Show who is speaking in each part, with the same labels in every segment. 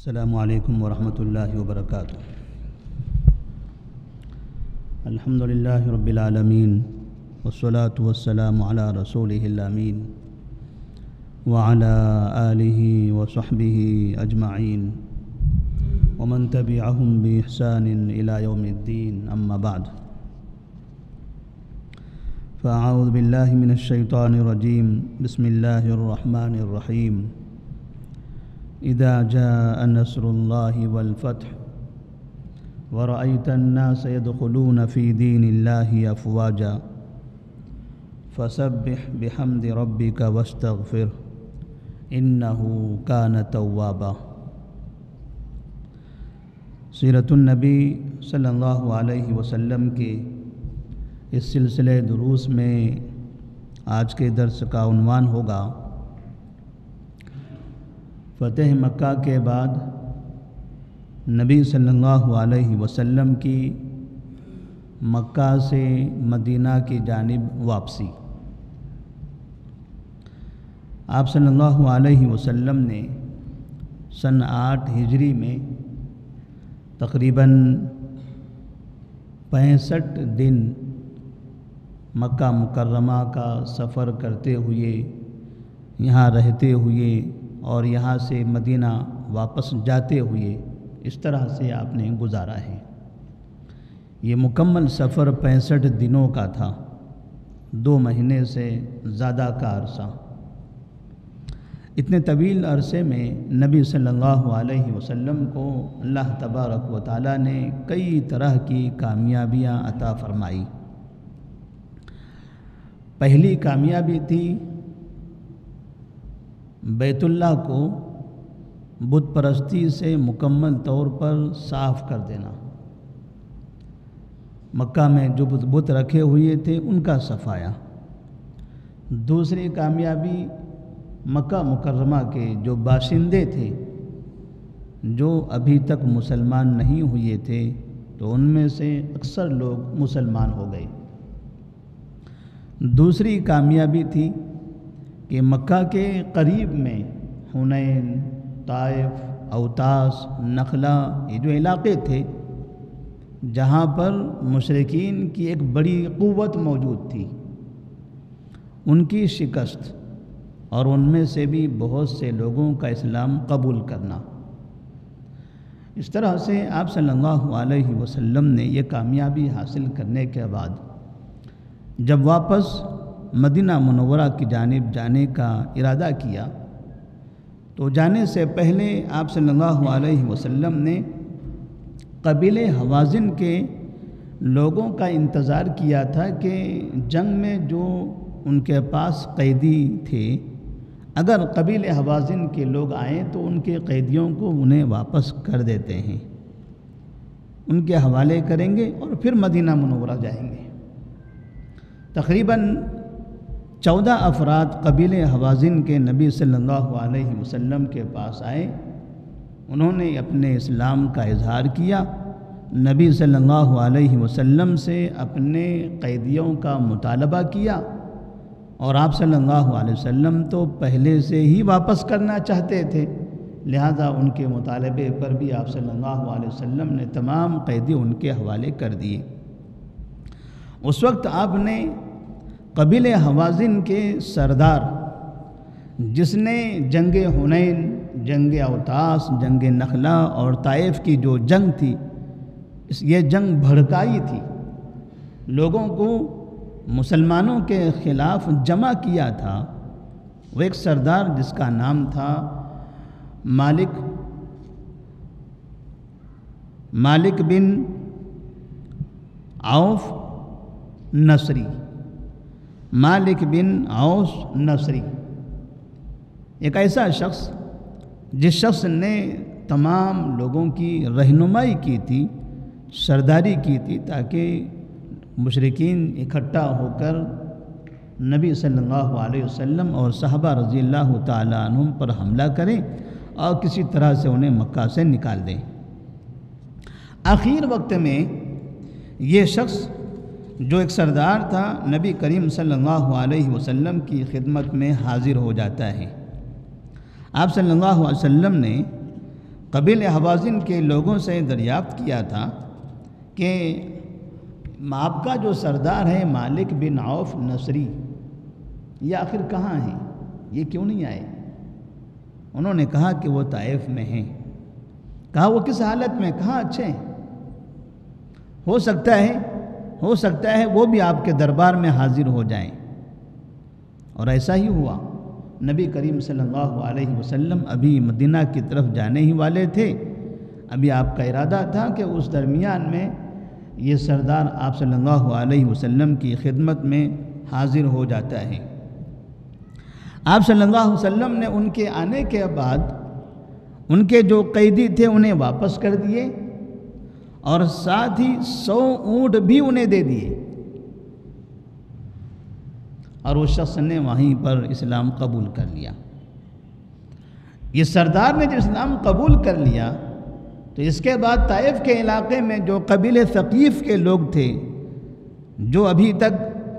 Speaker 1: السلام علیکم ورحمۃ اللہ وبرکاتہ۔ الحمد للہ رب العالمین والصلاة والسلام علی رسولہ الامین وعلی آلہ وصحبہ اجمعین ومن تبعہم بإحسان الی یوم الدین، اما بعد فاعوذ باللہ من الشیطان الرجیم، بسم اللہ الرحمن الرحیم۔ اذا جاء نصر الله والفتح ورأيت الناس يدخلون في دين الله أفواجا فسبح بحمد ربك واستغفره إنه كان توابا۔ سیرت النبی صلی اللہ علیہ وسلم کے اس سلسلے دروس میں آج کے درس کا عنوان ہوگا فتح مکہ کے بعد نبی صلی اللہ علیہ وسلم کی مکہ سے مدینہ کی جانب واپسی۔ آپ صلی اللہ علیہ وسلم نے سن 8 ہجری میں تقریباً 65 دن مکہ مکرمہ کا سفر کرتے ہوئے، یہاں رہتے ہوئے اور یہاں سے مدینہ واپس جاتے ہوئے اس طرح سے آپ نے گزارا ہے۔ یہ مکمل سفر 65 دنوں کا تھا، 2 مہینے سے زیادہ کا عرصہ۔ اتنے طویل عرصے میں نبی صلی اللہ علیہ وسلم کو اللہ تبارک و تعالیٰ نے کئی طرح کی کامیابیاں عطا فرمائی۔ پہلی کامیابی تھی بیت اللہ کو بت پرستی سے مکمل طور پر صاف کر دینا۔ مکہ میں جو بت رکھے ہوئے تھے ان کا صفایا۔ دوسری کامیابی مکہ مکرمہ کے جو باشندے تھے، جو ابھی تک مسلمان نہیں ہوئے تھے، تو ان میں سے اکثر لوگ مسلمان ہو گئے۔ دوسری کامیابی تھی کہ مکہ کے قریب میں حنین، طائف، اوطاس، نخلا، یہ جو علاقے تھے جہاں پر مشرکین کی ایک بڑی قوت موجود تھی، ان کی شکست اور ان میں سے بھی بہت سے لوگوں کا اسلام قبول کرنا۔ اس طرح سے آپ صلی اللہ علیہ وسلم نے یہ کامیابی حاصل کرنے کے بعد جب واپس مدینہ منورہ کی جانب جانے کا ارادہ کیا، تو جانے سے پہلے آپ صلی اللہ علیہ وسلم نے قبیلے حوازن کے لوگوں کا انتظار کیا تھا کہ جنگ میں جو ان کے پاس قیدی تھے، اگر قبیلے حوازن کے لوگ آئیں تو ان کے قیدیوں کو انہیں واپس کر دیتے ہیں، ان کے حوالے کریں گے اور پھر مدینہ منورہ جائیں گے۔ تقریباً 14 افراد قبیلے حوازن کے نبی صلی اللہ علیہ وسلم کے پاس آئے، انہوں نے اپنے اسلام کا اظہار کیا، نبی صلی اللہ علیہ وسلم سے اپنے قیدیوں کا مطالبہ کیا، اور آپ صلی اللہ علیہ وسلم تو پہلے سے ہی واپس کرنا چاہتے تھے، لہذا ان کے مطالبے پر بھی آپ صلی اللہ علیہ وسلم نے تمام قیدی ان کے حوالے کر دیے۔ اس وقت آپ نے قبیلے حوازن کے سردار، جس نے جنگ حنین، جنگ اوطاس، جنگ نخلا اور طائف کی جو جنگ تھی، یہ جنگ بھڑکائی تھی، لوگوں کو مسلمانوں کے خلاف جمع کیا تھا، وہ ایک سردار جس کا نام تھا مالک بن عوف نصری، مالک بن عوف نصری، ایک ایسا شخص جس شخص نے تمام لوگوں کی رہنمائی کی تھی، سرداری کی تھی، تاکہ مشرکین اکٹھا ہو کر نبی صلی اللہ علیہ وسلم اور صحابہ رضی اللہ تعالیٰ عنہم پر حملہ کریں اور کسی طرح سے انہیں مکہ سے نکال دیں۔ آخر وقت میں یہ شخص جو ایک سردار تھا، نبی کریم صلی اللہ علیہ وسلم کی خدمت میں حاضر ہو جاتا ہے۔ آپ صلی اللہ علیہ وسلم نے قبیلہ حوازن کے لوگوں سے دریافت کیا تھا کہ آپ کا جو سردار ہے مالک بن عوف نصری، یہ آخر کہاں ہیں، یہ کیوں نہیں آئے؟ انہوں نے کہا کہ وہ طائف میں ہیں۔ کہا وہ کس حالت میں؟ کہا اچھے ہیں، ہو سکتا ہے وہ بھی آپ کے دربار میں حاضر ہو جائیں۔ اور ایسا ہی ہوا۔ نبی کریم صلی اللہ علیہ وسلم ابھی مدینہ کی طرف جانے ہی والے تھے، ابھی آپ کا ارادہ تھا کہ اس درمیان میں یہ سردار آپ صلی اللہ علیہ وسلم کی خدمت میں حاضر ہو جاتا ہے۔ آپ صلی اللہ علیہ وسلم نے ان کے آنے کے بعد ان کے جو قیدی تھے انہیں واپس کر دیے، اور ساتھ ہی 100 اونٹ بھی انہیں دے دیے، اور اس شخص نے وہیں پر اسلام قبول کر لیا۔ یہ سردار نے جب اسلام قبول کر لیا تو اس کے بعد طائف کے علاقے میں جو قبیلہ ثقیف کے لوگ تھے، جو ابھی تک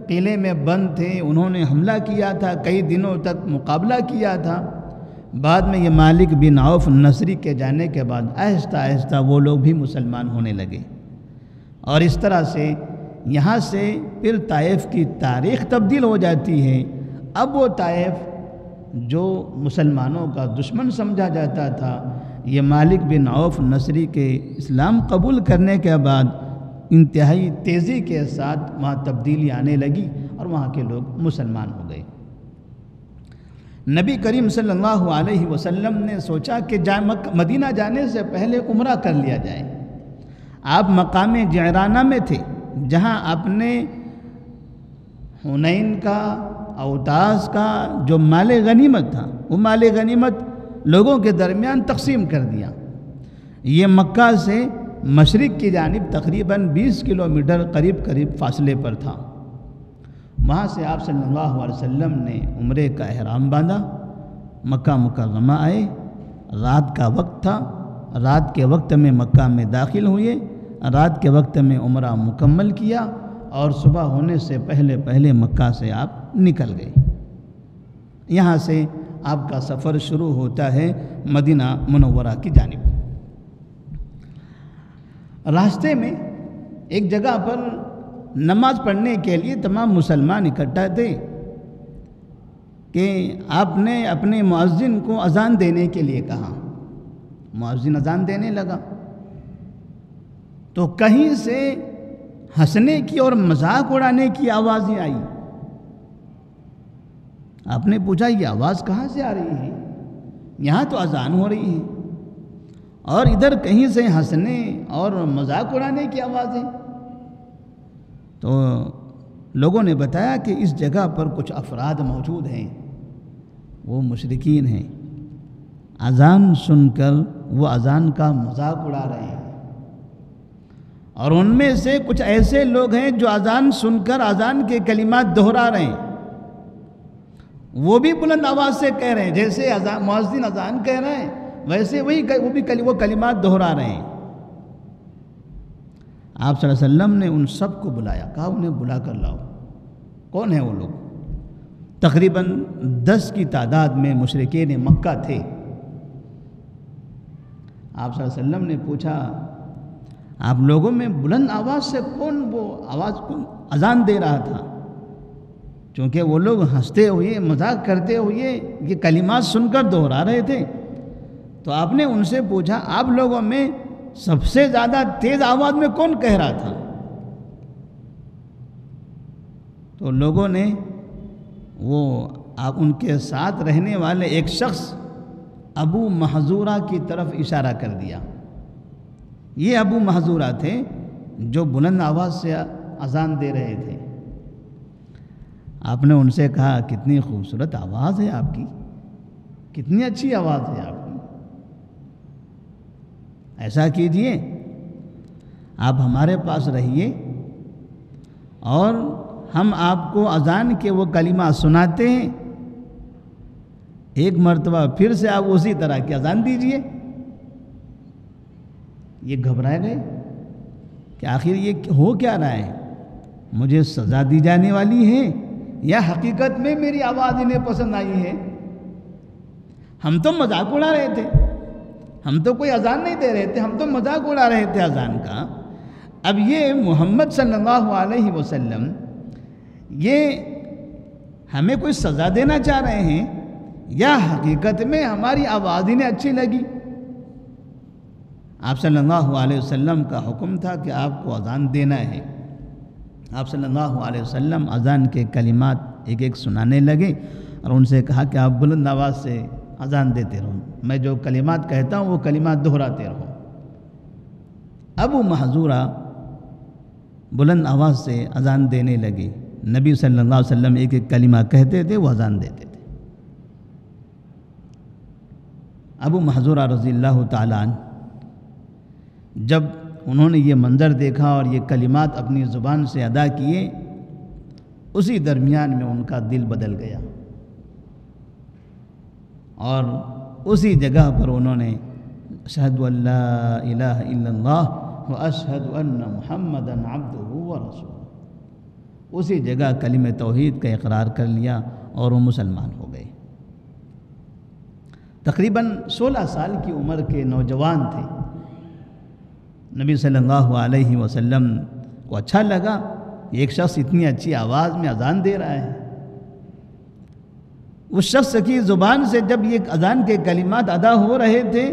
Speaker 1: قلعے میں بند تھے، انہوں نے حملہ کیا تھا، کئی دنوں تک مقابلہ کیا تھا۔ بعد میں یہ مالک بن عوف نصری کے جانے کے بعد آہستہ آہستہ وہ لوگ بھی مسلمان ہونے لگے، اور اس طرح سے یہاں سے پھر طائف کی تاریخ تبدیل ہو جاتی ہے۔ اب وہ طائف جو مسلمانوں کا دشمن سمجھا جاتا تھا، یہ مالک بن عوف نصری کے اسلام قبول کرنے کے بعد انتہائی تیزی کے ساتھ وہاں تبدیلی آنے لگی، اور وہاں کے لوگ مسلمان ہو گئے۔ نبی کریم صلی اللہ علیہ وسلم نے سوچا کہ مدینہ جانے سے پہلے عمرہ کر لیا جائے۔ آپ مقام جعرانہ میں تھے، جہاں اپنے حنین کا، اوتاس کا جو مال غنیمت تھا، وہ مال غنیمت لوگوں کے درمیان تقسیم کر دیا۔ یہ مکہ سے مشرق کی جانب تقریباً 20 کلومیٹر قریب فاصلے پر تھا۔ وہاں سے آپ صلی اللہ علیہ وسلم نے عمرے کا احرام باندھا، مکہ مکرمہ آئے، رات کا وقت تھا، رات کے وقت میں مکہ میں داخل ہوئے، رات کے وقت میں عمرہ مکمل کیا، اور صبح ہونے سے پہلے مکہ سے آپ نکل گئے۔ یہاں سے آپ کا سفر شروع ہوتا ہے مدینہ منورہ کی جانب۔ راستے میں ایک جگہ پر نماز پڑھنے کے لیے تمام مسلمان اکٹھا تھے کہ آپ نے اپنے مؤذن کو اذان دینے کے لیے کہا۔ مؤذن اذان دینے لگا تو کہیں سے ہنسنے کی اور مذاق اڑانے کی آوازیں آئی۔ آپ نے پوچھا یہ آواز کہاں سے آ رہی ہے؟ یہاں تو اذان ہو رہی ہے، اور ادھر کہیں سے ہنسنے اور مذاق اڑانے کی آوازیں۔ تو لوگوں نے بتایا کہ اس جگہ پر کچھ افراد موجود ہیں، وہ مشرکین ہیں، اذان سن کر وہ اذان کا مذاق اڑا رہے ہیں، اور ان میں سے کچھ ایسے لوگ ہیں جو اذان سن کر اذان کے کلمات دہرا رہے ہیں، وہ بھی بلند آواز سے کہہ رہے ہیں، جیسے مؤذن اذان کہہ رہے ہیں ویسے وہ کلمات دہرا رہے ہیں۔ آپ صلی اللہ علیہ وسلم نے ان سب کو بلایا، کہا انہیں بلا کر لاؤ۔ کون ہیں وہ لوگ؟ تقریباً 10 کی تعداد میں مشرکین مکہ تھے۔ آپ صلی اللہ علیہ وسلم نے پوچھا آپ لوگوں میں بلند آواز سے کون اذان دے رہا تھا؟ چونکہ وہ لوگ ہنستے ہوئے مذاق کرتے ہوئے یہ کلمات سن کر دہرا رہے تھے، تو آپ نے ان سے پوچھا آپ لوگوں میں سب سے زیادہ تیز آواز میں کون کہہ رہا تھا؟ تو لوگوں نے آپ ان کے ساتھ رہنے والے ایک شخص ابو محذورہ کی طرف اشارہ کر دیا۔ یہ ابو محذورہ تھے جو بلند آواز سے اذان دے رہے تھے۔ آپ نے ان سے کہا کتنی خوبصورت آواز ہے آپ کی، کتنی اچھی آواز ہے آپ کی، ایسا کیجئے آپ ہمارے پاس رہیے اور ہم آپ کو اذان کے وہ کلمات سناتے ہیں، ایک مرتبہ پھر سے آپ اسی طرح کی اذان دیجئے۔ یہ گھبرائے گئے کہ آخر یہ ہو کیا رہا ہے، مجھے سزا دی جانے والی ہے یا حقیقت میں میری آواز انہیں پسند آئی ہے؟ ہم تو مذاق اڑا رہے تھے، ہم تو کوئی اذان نہیں دے رہے تھے، ہم تو مذاق اڑا رہے تھے اذان کا۔ اب یہ محمد صلی اللہ علیہ وسلم یہ ہمیں کوئی سزا دینا چاہ رہے ہیں یا حقیقت میں ہماری آواز انہیں اچھی لگی؟ آپ صلی اللہ علیہ وسلم کا حکم تھا کہ آپ کو اذان دینا ہے۔ آپ صلی اللہ علیہ وسلم اذان کے کلمات ایک ایک سنانے لگے اور ان سے کہا کہ آپ بلند آواز سے اذان دیتے رہو، میں جو کلمات کہتا ہوں وہ کلمات دہراتے رہو۔ ابو محذورہ بلند آواز سے اذان دینے لگے، نبی صلی اللہ علیہ وسلم ایک ایک کلمہ کہتے تھے، وہ اذان دیتے تھے۔ ابو محذورہ رضی اللہ تعالیٰ عنہ جب انہوں نے یہ منظر دیکھا اور یہ کلمات اپنی زبان سے ادا کیے، اسی درمیان میں ان کا دل بدل گیا اور اسی جگہ پر انہوں نے اشہد ان لا الہ الا اللہ واشہد ان محمدا عبدہ ورسولہ، اسی جگہ کلمہ توحید کا اقرار کر لیا اور وہ مسلمان ہو گئے۔ تقریباً 16 سال کی عمر کے نوجوان تھے۔ نبی صلی اللہ علیہ وسلم کو اچھا لگا ایک شخص اتنی اچھی آواز میں اذان دے رہا ہے۔ اس شخص کی زبان سے جب یہ اذان کے کلمات ادا ہو رہے تھے،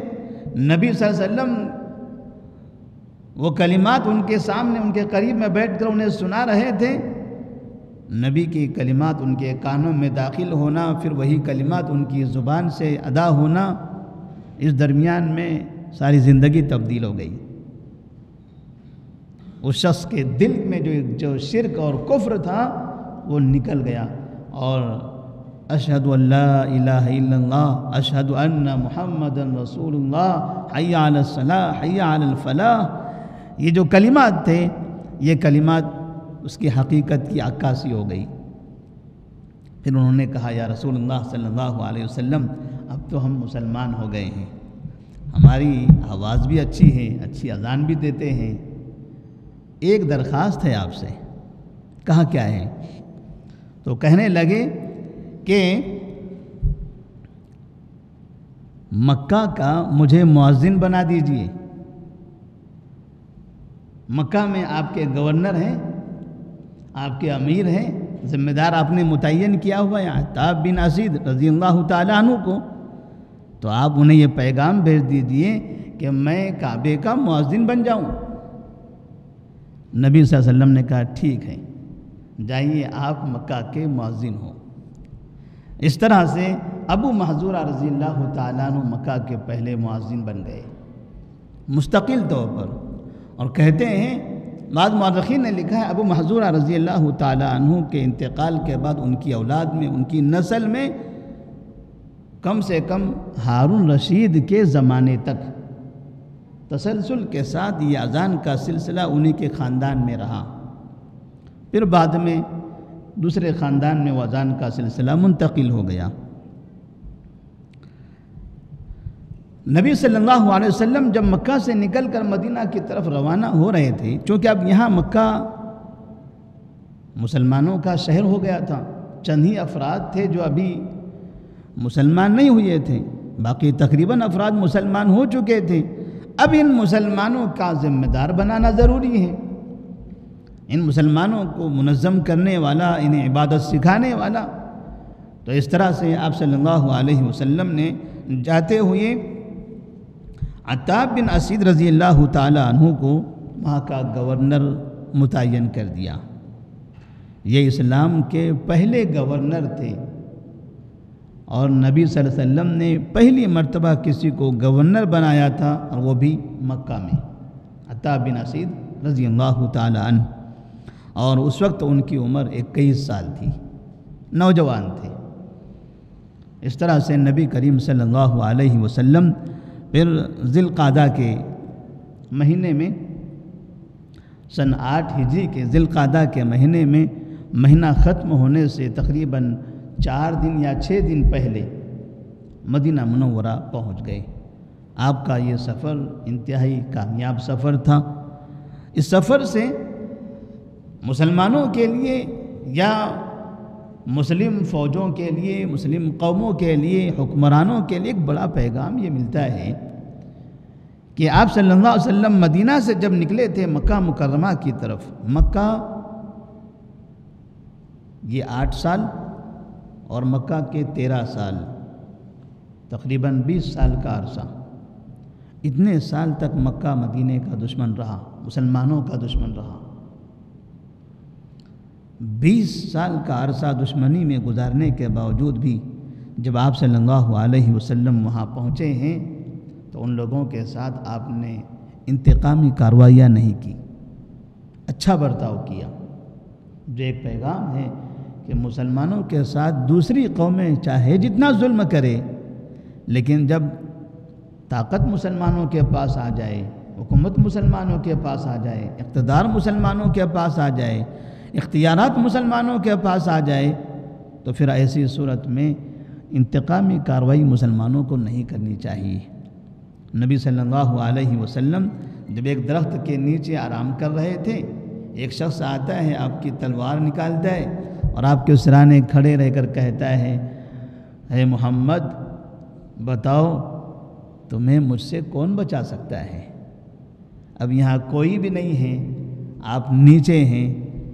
Speaker 1: نبی صلی اللہ علیہ وسلم وہ کلمات ان کے سامنے ان کے قریب میں بیٹھ کر انہیں سنا رہے تھے۔ نبی کی کلمات ان کے کانوں میں داخل ہونا، پھر وہی کلمات ان کی زبان سے ادا ہونا، اس درمیان میں ساری زندگی تبدیل ہو گئی۔ اس شخص کے دل میں جو شرک اور کفر تھا وہ نکل گیا، اور اشہد ان لا الہ الا اللہ اشہد ان محمد رسول اللہ حی علی الصلاح حی علی الفلاح، یہ جو کلمات تھے یہ کلمات اس کی حقیقت کی عکاسی ہو گئی۔ پھر انہوں نے کہا یا رسول اللہ صلی اللہ علیہ وسلم اب تو ہم مسلمان ہو گئے ہیں، ہماری آواز بھی اچھی ہے، اچھی اذان بھی دیتے ہیں، ایک درخواست ہے آپ سے۔ کہا کیا ہے؟ تو کہنے لگے کہ مکہ کا مجھے مؤذن بنا دیجئے، مکہ میں آپ کے گورنر ہیں، آپ کے امیر ہیں، ذمہ دار آپ نے متعین کیا ہوا ہے عتاب بن اسید رضی اللہ تعالیٰ عنہ کو، تو آپ انہیں یہ پیغام بھیج دیجئے کہ میں کعبے کا مؤذن بن جاؤں۔ نبی صلی اللہ علیہ وسلم نے کہا ٹھیک ہے، جائیے آپ مکہ کے مؤذن ہو۔ اس طرح سے ابو محذورہ رضی اللہ تعالیٰ عنہ مکہ کے پہلے مؤذن بن گئے مستقل طور پر۔ اور کہتے ہیں بعض مورخین نے لکھا ہے ابو محذورہ رضی اللہ تعالیٰ عنہ کے انتقال کے بعد ان کی اولاد میں، ان کی نسل میں کم سے کم ہارون رشید کے زمانے تک تسلسل کے ساتھ یہ اذان کا سلسلہ انہی کے خاندان میں رہا، پھر بعد میں دوسرے خاندان میں وہ اذان کا سلسلہ منتقل ہو گیا۔ نبی صلی اللہ علیہ وسلم جب مکہ سے نکل کر مدینہ کی طرف روانہ ہو رہے تھے، چونکہ اب یہاں مکہ مسلمانوں کا شہر ہو گیا تھا، چند ہی افراد تھے جو ابھی مسلمان نہیں ہوئے تھے، باقی تقریباً افراد مسلمان ہو چکے تھے۔ اب ان مسلمانوں کا ذمہ دار بنانا ضروری ہے، ان مسلمانوں کو منظم کرنے والا، انہیں عبادت سکھانے والا۔ تو اس طرح سے آپ صلی اللہ علیہ وسلم نے جاتے ہوئے عتاب بن اسید رضی اللہ تعالیٰ عنہ کو وہاں کا گورنر متعین کر دیا۔ یہ اسلام کے پہلے گورنر تھے، اور نبی صلی اللہ علیہ وسلم نے پہلی مرتبہ کسی کو گورنر بنایا تھا، اور وہ بھی مکہ میں، عتاب بن اسید رضی اللہ تعالیٰ عنہ، اور اس وقت ان کی عمر 21 سال تھی، نوجوان تھے۔ اس طرح سے نبی کریم صلی اللہ علیہ وسلم پھر ذی القعدہ کے مہینے میں، سن 8 ہجری کے ذی القعدہ کے مہینے میں، مہینہ ختم ہونے سے تقریباً 4 دن یا 6 دن پہلے مدینہ منورہ پہنچ گئے۔ آپ کا یہ سفر انتہائی کامیاب سفر تھا۔ اس سفر سے مسلمانوں کے لیے یا مسلم فوجوں کے لیے، مسلم قوموں کے لیے، حکمرانوں کے لیے ایک بڑا پیغام یہ ملتا ہے کہ آپ صلی اللہ علیہ وسلم مدینہ سے جب نکلے تھے مکہ مکرمہ کی طرف، مکہ یہ 8 سال اور مکہ کے 13 سال، تقریباً 20 سال کا عرصہ، اتنے سال تک مکہ مدینہ کا دشمن رہا، مسلمانوں کا دشمن رہا۔ 20 سال کا عرصہ دشمنی میں گزارنے کے باوجود بھی جب آپ صلی اللہ علیہ وسلم وہاں پہنچے ہیں تو ان لوگوں کے ساتھ آپ نے انتقامی کارروائیاں نہیں کی، اچھا برتاؤ کیا۔ جو ایک پیغام ہے کہ مسلمانوں کے ساتھ دوسری قومیں چاہے جتنا ظلم کرے، لیکن جب طاقت مسلمانوں کے پاس آ جائے، حکومت مسلمانوں کے پاس آ جائے، اقتدار مسلمانوں کے پاس آ جائے، اختیارات مسلمانوں کے پاس آ جائے، تو پھر ایسی صورت میں انتقامی کارروائی مسلمانوں کو نہیں کرنی چاہیے۔ نبی صلی اللہ علیہ وسلم جب ایک درخت کے نیچے آرام کر رہے تھے، ایک شخص آتا ہے، آپ کی تلوار نکالتا ہے اور آپ کے سرانے کھڑے رہ کر کہتا ہے، اے محمد بتاؤ تمہیں مجھ سے کون بچا سکتا ہے؟ اب یہاں کوئی بھی نہیں ہے، آپ نیچے ہیں،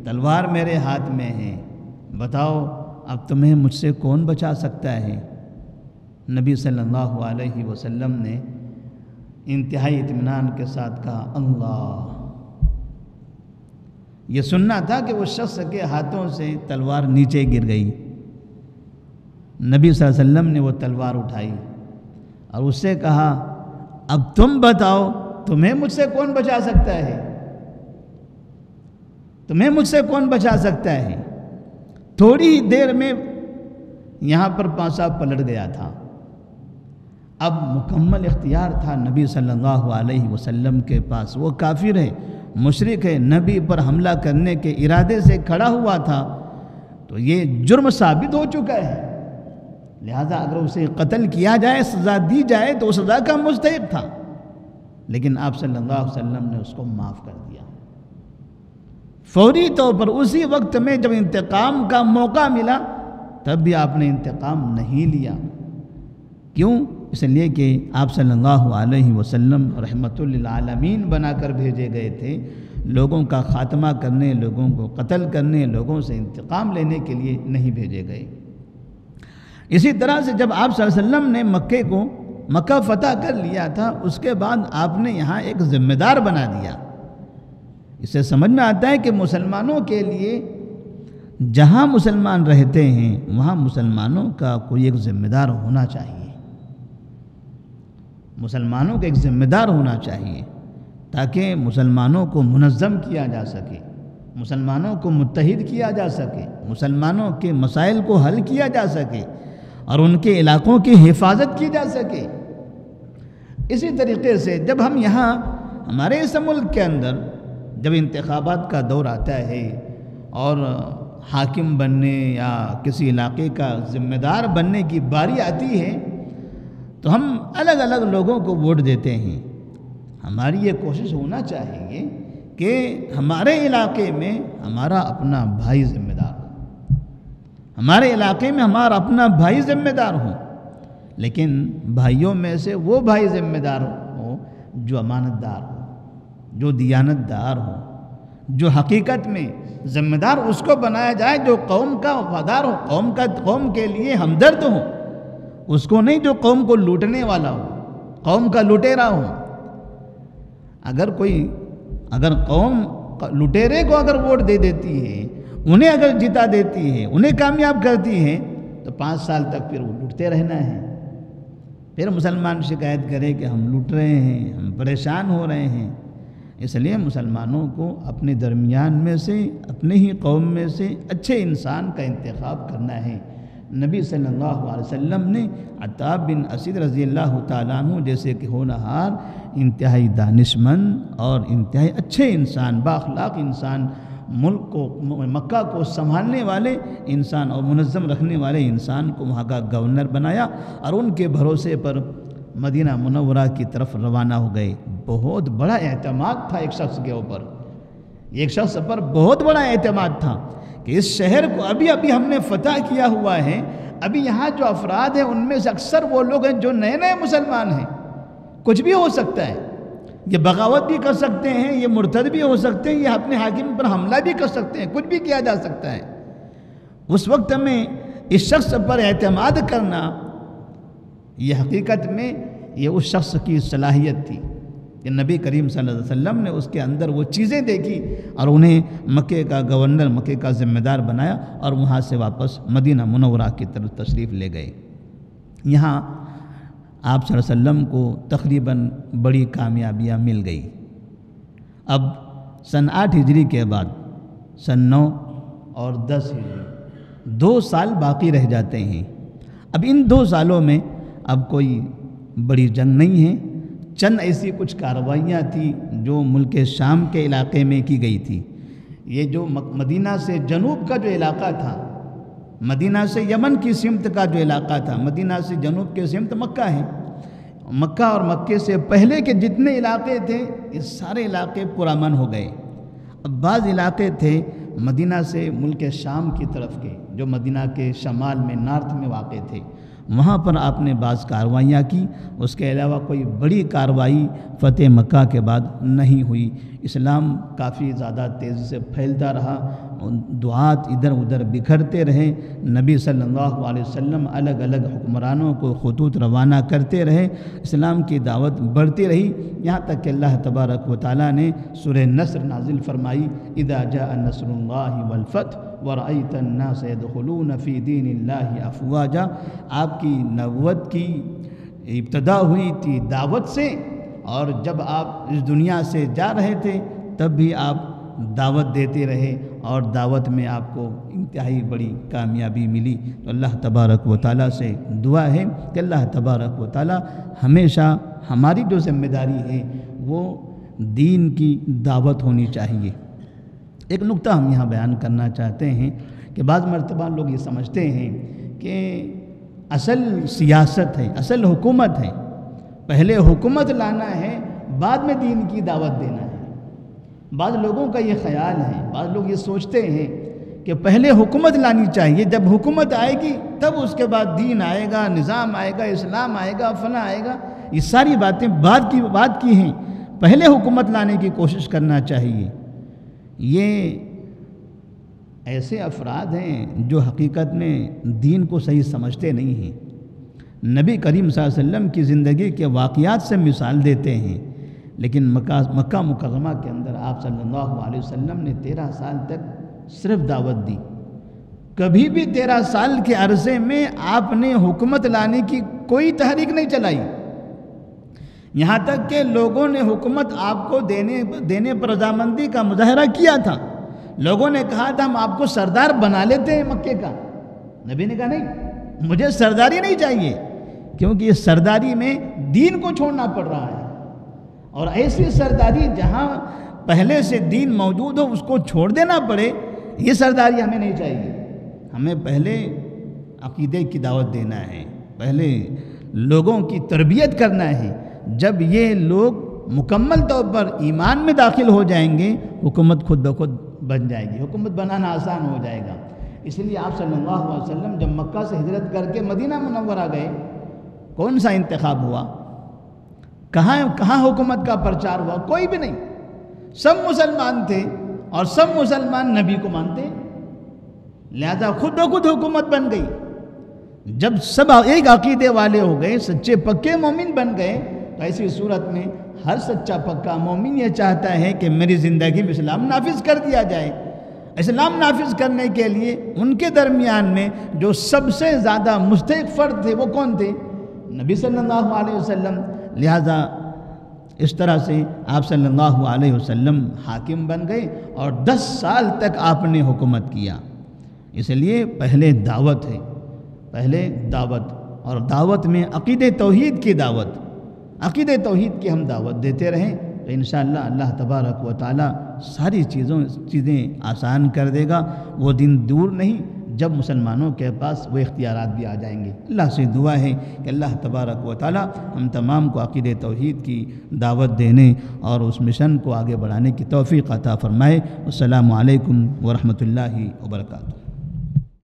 Speaker 1: تلوار میرے ہاتھ میں ہے، بتاؤ اب تمہیں مجھ سے کون بچا سکتا ہے؟ نبی صلی اللہ علیہ وسلم نے انتہائی اطمینان کے ساتھ کہا، اللہ۔ یہ سننا تھا کہ وہ شخص کے ہاتھوں سے تلوار نیچے گر گئی۔ نبی صلی اللہ علیہ وسلم نے وہ تلوار اٹھائی اور اس سے کہا، اب تم بتاؤ تمہیں مجھ سے کون بچا سکتا ہے؟ تمہیں مجھ سے کون بچا سکتا ہے؟ تھوڑی ہی دیر میں یہاں پر پانسا پلٹ گیا تھا۔ اب مکمل اختیار تھا نبی صلی اللہ علیہ وسلم کے پاس۔ وہ کافر ہے، مشرک ہے، نبی پر حملہ کرنے کے ارادے سے کھڑا ہوا تھا، تو یہ جرم ثابت ہو چکا ہے، لہذا اگر اسے قتل کیا جائے، سزا دی جائے تو سزا کا مستحق تھا، لیکن آپ صلی اللہ علیہ وسلم نے اس کو معاف کر دیا۔ فوری طور پر اسی وقت میں جب انتقام کا موقع ملا تب بھی آپ نے انتقام نہیں لیا۔ کیوں؟ اس لیے کہ آپ صلی اللہ علیہ وسلم رحمت للعالمین بنا کر بھیجے گئے تھے، لوگوں کا خاتمہ کرنے، لوگوں کو قتل کرنے، لوگوں سے انتقام لینے کے لیے نہیں بھیجے گئے۔ اسی طرح سے جب آپ صلی اللہ علیہ وسلم نے مکہ فتح کر لیا تھا، اس کے بعد آپ نے یہاں ایک ذمہ دار بنا دیا۔ اس سے سمجھ میں آتا ہے کہ مسلمانوں کے لیے جہاں مسلمان رہتے ہیں وہاں مسلمانوں کا کوئی ایک ذمہ دار ہونا چاہیے، مسلمانوں کا ایک ذمہ دار ہونا چاہیے، تاکہ مسلمانوں کو منظم کیا جا سکے، مسلمانوں کو متحد کیا جا سکے، مسلمانوں کے مسائل کو حل کیا جا سکے اور ان کے علاقوں کی حفاظت کی جا سکے۔ اسی طریقے سے جب ہم یہاں ہمارے اس ملک کے اندر جب انتخابات کا دور آتا ہے اور حاکم بننے یا کسی علاقے کا ذمہ دار بننے کی باری آتی ہے تو ہم الگ الگ لوگوں کو ووٹ دیتے ہیں۔ ہماری یہ کوشش ہونا چاہیے کہ ہمارے علاقے میں ہمارا اپنا بھائی ذمہ دار ہو، ہمارے علاقے میں ہمارا اپنا بھائی ذمہ دار ہو، لیکن بھائیوں میں سے وہ بھائی ذمہ دار ہو جو امانت دار ہو، جو دیانت دار ہو، جو حقیقت میں ذمہ دار اس کو بنایا جائے جو قوم کا وفادار ہو، قوم کے لیے ہمدرد ہو، اس کو نہیں جو قوم کو لوٹنے والا ہو، قوم کا لٹیرا ہو۔ اگر قوم لٹیرے کو اگر ووٹ دے دیتی ہے، انہیں اگر جتا دیتی ہے، انہیں کامیاب کرتی ہے، تو 5 سال تک پھر وہ لوٹتے رہنا ہے۔ پھر مسلمان شکایت کرے کہ ہم لوٹ رہے ہیں، ہم پریشان ہو رہے ہیں۔ اس لیے مسلمانوں کو اپنے درمیان میں سے، اپنے ہی قوم میں سے اچھے انسان کا انتخاب کرنا ہے۔ نبی صلی اللہ علیہ وسلم نے عتاب بن اسید رضی اللہ تعالیٰ عنہ جیسے کہ ہونہار، انتہائی دانشمند اور انتہائی اچھے انسان، بااخلاق انسان، ملک کو، مکہ کو سنبھالنے والے انسان اور منظم رکھنے والے انسان کو وہاں کا گورنر بنایا اور ان کے بھروسے پر مدینہ منورہ کی طرف روانہ ہو گئے۔ بہت بڑا اعتماد تھا ایک شخص کے اوپر، ایک شخص پر بہت بڑا اعتماد تھا کہ اس شہر کو ابھی ہم نے فتح کیا ہوا ہے، ابھی یہاں جو افراد ہیں ان میں سے اکثر وہ لوگ ہیں جو نئے مسلمان ہیں، کچھ بھی ہو سکتا ہے، یہ بغاوت بھی کر سکتے ہیں، یہ مرتد بھی ہو سکتے ہیں، یہ اپنے حاکم پر حملہ بھی کر سکتے ہیں، کچھ بھی کیا جا سکتا ہے۔ اس وقت میں اس شخص پر اعتماد کرنا، یہ حقیقت میں یہ اس شخص کی صلاحیت تھی کہ نبی کریم صلی اللہ علیہ وسلم نے اس کے اندر وہ چیزیں دیکھی اور انہیں مکے کا گورنر، مکے کا ذمہ دار بنایا اور وہاں سے واپس مدینہ منورہ کی طرف تشریف لے گئے۔ یہاں آپ صلی اللہ علیہ وسلم کو تقریباً بڑی کامیابیاں مل گئی۔ اب سن 8 ہجری کے بعد سن 9 اور 10 ہجری 2 سال باقی رہ جاتے ہیں۔ اب ان 2 سالوں میں اب کوئی بڑی جنگ نہیں ہے، چند ایسی کچھ کارروائیاں تھیں جو ملک شام کے علاقے میں کی گئی تھی۔ یہ جو مدینہ سے جنوب کا جو علاقہ تھا، مدینہ سے یمن کی سمت کا جو علاقہ تھا، مدینہ سے جنوب کے سمت مکہ ہے، مکہ اور مکے سے پہلے کے جتنے علاقے تھے یہ سارے علاقے پرامن ہو گئے۔ اب بعض علاقے تھے مدینہ سے ملک شام کی طرف کے، جو مدینہ کے شمال میں نارتھ میں واقع تھے، وہاں پر آپ نے بعض کارروائیاں کی۔ اس کے علاوہ کوئی بڑی کارروائی فتح مکہ کے بعد نہیں ہوئی۔ اسلام کافی زیادہ تیزی سے پھیلتا رہا، دعات ادھر ادھر بکھرتے رہے، نبی صلی اللہ علیہ وسلم الگ الگ حکمرانوں کو خطوط روانہ کرتے رہے، اسلام کی دعوت بڑھتی رہی، یہاں تک کہ اللہ تبارک و تعالیٰ نے سورہ نصر نازل فرمائی، اذا جاء نصر اللہ والفتح ورأیت الناس يدخلون فی دین اللہ افواجا۔ آپ کی نبوت کی ابتدا ہوئی تھی دعوت سے، اور جب آپ اس دنیا سے جا رہے تھے تب بھی آپ دعوت دیتے رہے، اور دعوت میں آپ کو انتہائی بڑی کامیابی ملی۔ تو اللہ تبارک و تعالیٰ سے دعا ہے کہ اللہ تبارک و تعالیٰ ہمیشہ ہماری جو ذمہ داری ہے وہ دین کی دعوت ہونی چاہیے۔ ایک نقطہ ہم یہاں بیان کرنا چاہتے ہیں کہ بعض مرتبہ لوگ یہ سمجھتے ہیں کہ اصل سیاست ہے، اصل حکومت ہے، پہلے حکومت لانا ہے، بعد میں دین کی دعوت دینا ہے۔ بعض لوگوں کا یہ خیال ہے، بعض لوگ یہ سوچتے ہیں کہ پہلے حکومت لانی چاہیے، جب حکومت آئے گی تب اس کے بعد دین آئے گا، نظام آئے گا، اسلام آئے گا، فلاں آئے گا۔ یہ ساری باتیں بعد کی ہیں، پہلے حکومت لانے کی کوشش کرنا چاہیے۔ یہ ایسے افراد ہیں جو حقیقت میں دین کو صحیح سمجھتے نہیں ہیں۔ نبی کریم صلی اللہ علیہ وسلم کی زندگی کے واقعات سے مثال دیتے ہیں، لیکن مکہ مکرمہ کے اندر آپ صلی اللہ علیہ وسلم نے 13 سال تک صرف دعوت دی۔ کبھی بھی 13 سال کے عرصے میں آپ نے حکومت لانے کی کوئی تحریک نہیں چلائی، یہاں تک کہ لوگوں نے حکومت آپ کو دینے پر رضامندی کا مظاہرہ کیا تھا۔ لوگوں نے کہا تھا ہم آپ کو سردار بنا لیتے ہیں مکے کا، نبی نے کہا نہیں، مجھے سرداری نہیں چاہیے، کیونکہ یہ سرداری میں دین کو چھوڑنا پڑ رہا ہے، اور ایسی سرداری جہاں پہلے سے دین موجود ہو اس کو چھوڑ دینا پڑے، یہ سرداری ہمیں نہیں چاہیے۔ ہمیں پہلے عقیدے کی دعوت دینا ہے، پہلے لوگوں کی تربیت کرنا ہے۔ جب یہ لوگ مکمل طور پر ایمان میں داخل ہو جائیں گے، حکومت خود بخود بن جائے گی، حکومت بنانا آسان ہو جائے گا۔ اس لیے آپ صلی اللہ علیہ وسلم جب مکہ سے ہجرت کر کے مدینہ منورہ گئے، کون سا انتخاب ہوا؟ کہاں حکومت کا پرچار ہوا؟ کوئی بھی نہیں۔ سب مسلمان تھے اور سب مسلمان نبی کو مانتے، لہذا خود بخود حکومت بن گئی۔ جب سب ایک عقیدے والے ہو گئے، سچے پکے مومن بن گئے، تو ایسی صورت میں ہر سچا پکا مومن یہ چاہتا ہے کہ میری زندگی میں اسلام نافذ کر دیا جائے۔ اسلام نافذ کرنے کے لیے ان کے درمیان میں جو سب سے زیادہ مستحق فرد تھے وہ کون تھے؟ نبی صلی اللہ علیہ وسلم۔ لہذا اس طرح سے آپ صلی اللہ علیہ وسلم حاکم بن گئے اور 10 سال تک آپ نے حکومت کیا۔ اس لیے پہلے دعوت ہے، پہلے دعوت، اور دعوت میں عقید توحید کی دعوت، عقید توحید کی ہم دعوت دیتے رہیں تو انشاءاللہ اللہ تبارک و تعالی ساری چیزیں آسان کر دے گا۔ وہ دن دور نہیں جب مسلمانوں کے پاس وہ اختیارات بھی آ جائیں گے۔ اللہ سے دعا ہے کہ اللہ تبارک و تعالی ہم تمام کو عقید توحید کی دعوت دینے اور اس مشن کو آگے بڑھانے کی توفیق عطا فرمائے۔ السلام علیکم ورحمۃ اللہ وبرکاتہ۔